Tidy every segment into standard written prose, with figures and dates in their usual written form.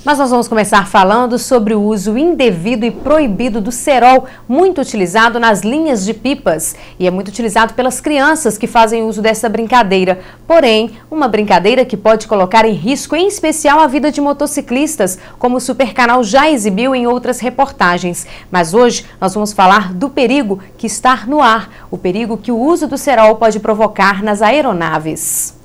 Mas nós vamos começar falando sobre o uso indevido e proibido do cerol, muito utilizado nas linhas de pipas. E é muito utilizado pelas crianças que fazem uso dessa brincadeira. Porém, uma brincadeira que pode colocar em risco, em especial, a vida de motociclistas, como o Super Canal já exibiu em outras reportagens. Mas hoje nós vamos falar do perigo que está no ar, o perigo que o uso do cerol pode provocar nas aeronaves.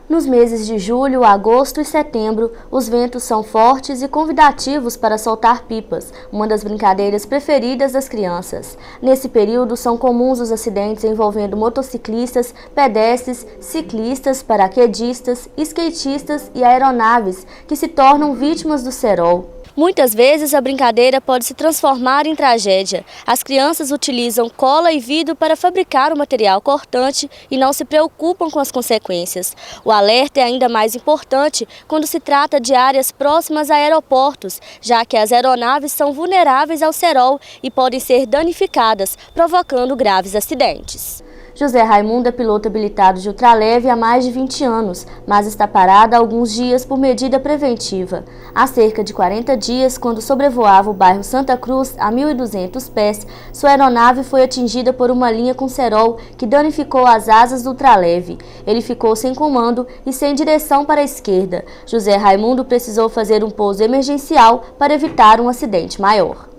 Nos meses de julho, agosto e setembro, os ventos são fortes e convidativos para soltar pipas, uma das brincadeiras preferidas das crianças. Nesse período, são comuns os acidentes envolvendo motociclistas, pedestres, ciclistas, paraquedistas, skatistas e aeronaves, que se tornam vítimas do cerol. Muitas vezes a brincadeira pode se transformar em tragédia. As crianças utilizam cola e vidro para fabricar o material cortante e não se preocupam com as consequências. O alerta é ainda mais importante quando se trata de áreas próximas a aeroportos, já que as aeronaves são vulneráveis ao cerol e podem ser danificadas, provocando graves acidentes. José Raimundo é piloto habilitado de ultraleve há mais de 20 anos, mas está parado há alguns dias por medida preventiva. Há cerca de 40 dias, quando sobrevoava o bairro Santa Cruz, a 1.200 pés, sua aeronave foi atingida por uma linha com cerol que danificou as asas do ultraleve. Ele ficou sem comando e sem direção para a esquerda. José Raimundo precisou fazer um pouso emergencial para evitar um acidente maior.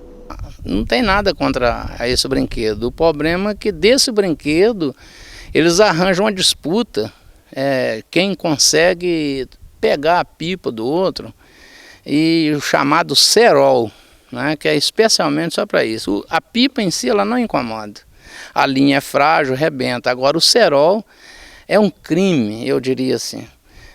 Não tem nada contra esse brinquedo. O problema é que desse brinquedo eles arranjam uma disputa. Quem consegue pegar a pipa do outro, e o chamado cerol, né, que é especialmente só para isso. A pipa em si ela não incomoda. A linha é frágil, rebenta. Agora o cerol é um crime, eu diria assim.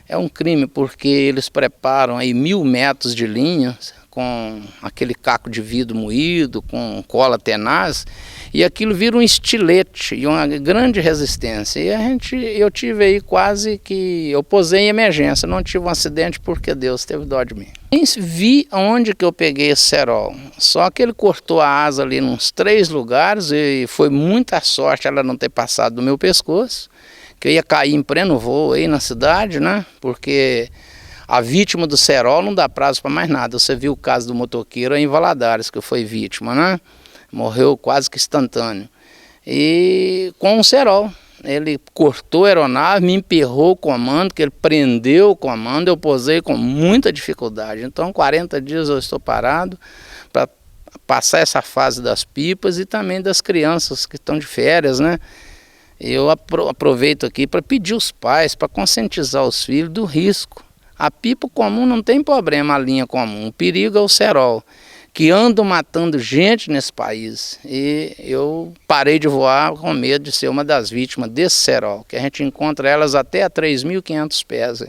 É um crime porque eles preparam aí 1.000 metros de linha, com aquele caco de vidro moído, com cola tenaz, e aquilo vira um estilete e uma grande resistência. E eu tive aí quase que, eu posei em emergência, não tive um acidente porque Deus teve dó de mim. Vi onde que eu peguei esse cerol, só que ele cortou a asa ali nos 3 lugares e foi muita sorte ela não ter passado do meu pescoço, que eu ia cair em pleno voo aí na cidade, né, porque a vítima do cerol não dá prazo para mais nada. Você viu o caso do motoqueiro em Valadares, que foi vítima, né? Morreu quase que instantâneo. E com o cerol, ele cortou a aeronave, me emperrou o comando, que ele prendeu o comando, eu posei com muita dificuldade. Então, 40 dias eu estou parado para passar essa fase das pipas e também das crianças que estão de férias, né? Eu aproveito aqui para pedir aos pais, para conscientizar os filhos do risco. A pipa comum não tem problema, a linha comum. O perigo é o cerol, que anda matando gente nesse país. E eu parei de voar com medo de ser uma das vítimas desse cerol, que a gente encontra elas até a 3.500 pés.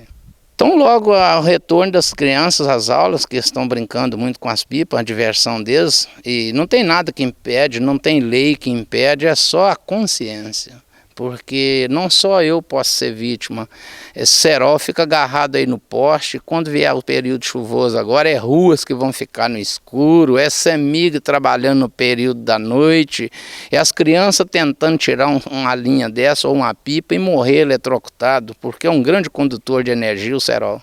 Então, logo ao retorno das crianças às aulas, que estão brincando muito com as pipas, a diversão deles, e não tem nada que impede, não tem lei que impede, é só a consciência. Porque não só eu posso ser vítima, esse cerol fica agarrado aí no poste, quando vier o período chuvoso agora, é ruas que vão ficar no escuro, é CEMIG trabalhando no período da noite, é as crianças tentando tirar uma linha dessa ou uma pipa e morrer eletrocutado, porque é um grande condutor de energia o cerol.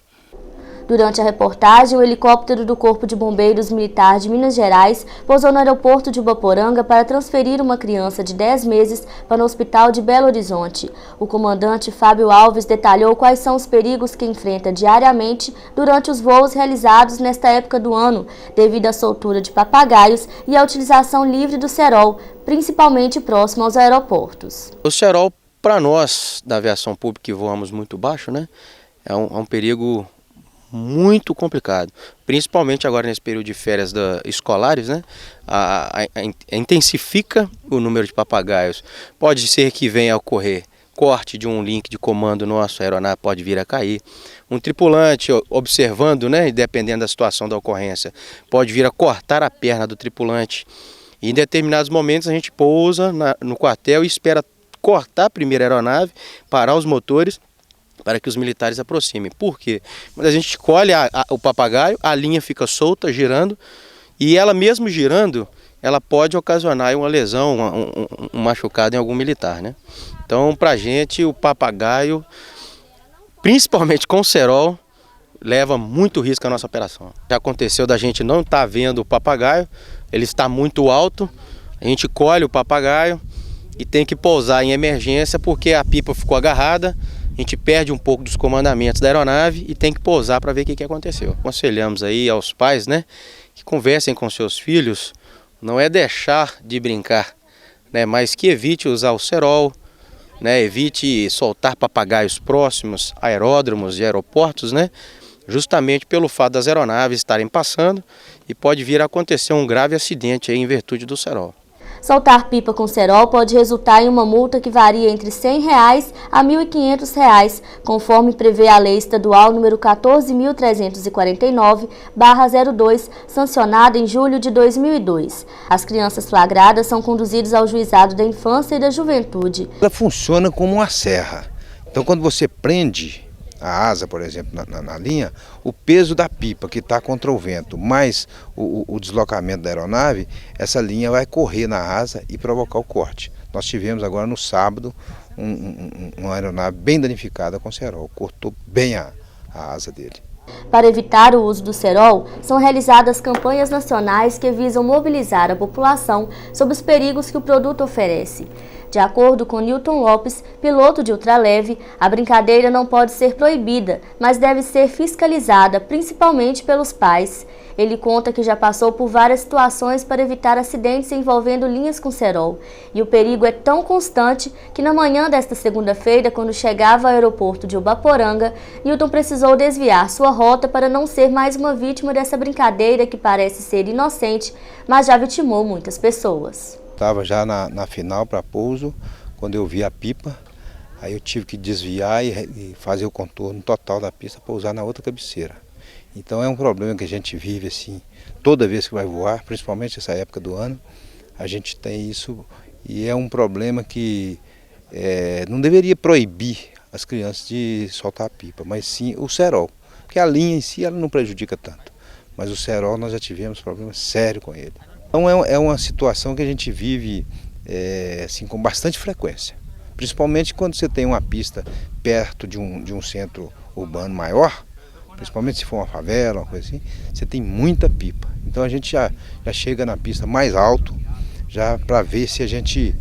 Durante a reportagem, o helicóptero do Corpo de Bombeiros Militar de Minas Gerais pousou no aeroporto de Ubaporanga para transferir uma criança de 10 meses para o hospital de Belo Horizonte. O comandante Fábio Alves detalhou quais são os perigos que enfrenta diariamente durante os voos realizados nesta época do ano, devido à soltura de papagaios e à utilização livre do cerol, principalmente próximo aos aeroportos. O cerol, para nós da aviação pública que voamos muito baixo, né, é um perigo muito complicado, principalmente agora nesse período de férias escolares, né? Intensifica o número de papagaios. Pode ser que venha a ocorrer corte de um link de comando nosso, a aeronave pode vir a cair. Um tripulante observando, né, dependendo da situação da ocorrência, pode vir a cortar a perna do tripulante. E em determinados momentos a gente pousa no quartel e espera cortar a primeira aeronave, parar os motores, para que os militares aproximem. Por quê? Quando a gente colhe o papagaio, a linha fica solta, girando, e ela mesmo girando, ela pode ocasionar uma lesão, um machucado em algum militar, né? Então, para a gente, o papagaio, principalmente com o cerol, leva muito risco a nossa operação. Já aconteceu da gente não estar vendo o papagaio, ele está muito alto, a gente colhe o papagaio e tem que pousar em emergência porque a pipa ficou agarrada, a gente perde um pouco dos comandamentos da aeronave e tem que pousar para ver o que aconteceu. Aconselhamos aí aos pais, né, que conversem com seus filhos, não é deixar de brincar, né, mas que evite usar o cerol, né, evite soltar papagaios próximos a aeródromos e aeroportos, né, justamente pelo fato das aeronaves estarem passando e pode vir a acontecer um grave acidente aí em virtude do cerol. Soltar pipa com cerol pode resultar em uma multa que varia entre R$ 100 a R$ 1.500, conforme prevê a Lei Estadual número 14.349/02, sancionada em julho de 2002. As crianças flagradas são conduzidas ao Juizado da Infância e da Juventude. Ela funciona como uma serra. Então, quando você prende a asa, por exemplo, na linha, o peso da pipa que está contra o vento, mais o deslocamento da aeronave, essa linha vai correr na asa e provocar o corte. Nós tivemos agora no sábado uma aeronave bem danificada com cerol, cortou bem a asa dele. Para evitar o uso do cerol, são realizadas campanhas nacionais que visam mobilizar a população sobre os perigos que o produto oferece. De acordo com Newton Lopes, piloto de ultraleve, a brincadeira não pode ser proibida, mas deve ser fiscalizada, principalmente pelos pais. Ele conta que já passou por várias situações para evitar acidentes envolvendo linhas com cerol. E o perigo é tão constante que na manhã desta segunda-feira, quando chegava ao aeroporto de Ubaporanga, Newton precisou desviar sua rota para não ser mais uma vítima dessa brincadeira que parece ser inocente, mas já vitimou muitas pessoas. Estava já na final para pouso, quando eu vi a pipa, aí eu tive que desviar e fazer o contorno total da pista para pousar na outra cabeceira. Então é um problema que a gente vive assim, toda vez que vai voar, principalmente essa época do ano, a gente tem isso e é um problema que não deveria proibir as crianças de soltar a pipa, mas sim o cerol, porque a linha em si ela não prejudica tanto, mas o cerol nós já tivemos problema sério com ele. Então é uma situação que a gente vive assim, com bastante frequência, principalmente quando você tem uma pista perto de um centro urbano maior, principalmente se for uma favela, uma coisa assim, você tem muita pipa. Então a gente já chega na pista mais alto, já para ver se a gente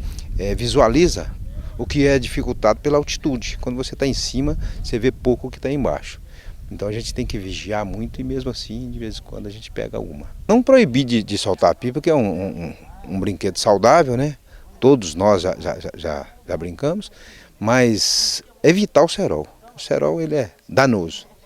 visualiza o que é dificultado pela altitude. Quando você está em cima, você vê pouco o que está embaixo. Então a gente tem que vigiar muito e mesmo assim, de vez em quando, a gente pega uma. Não proibir de soltar a pipa, que é um brinquedo saudável, né? Todos nós já brincamos, mas evitar o cerol. O cerol ele é danoso.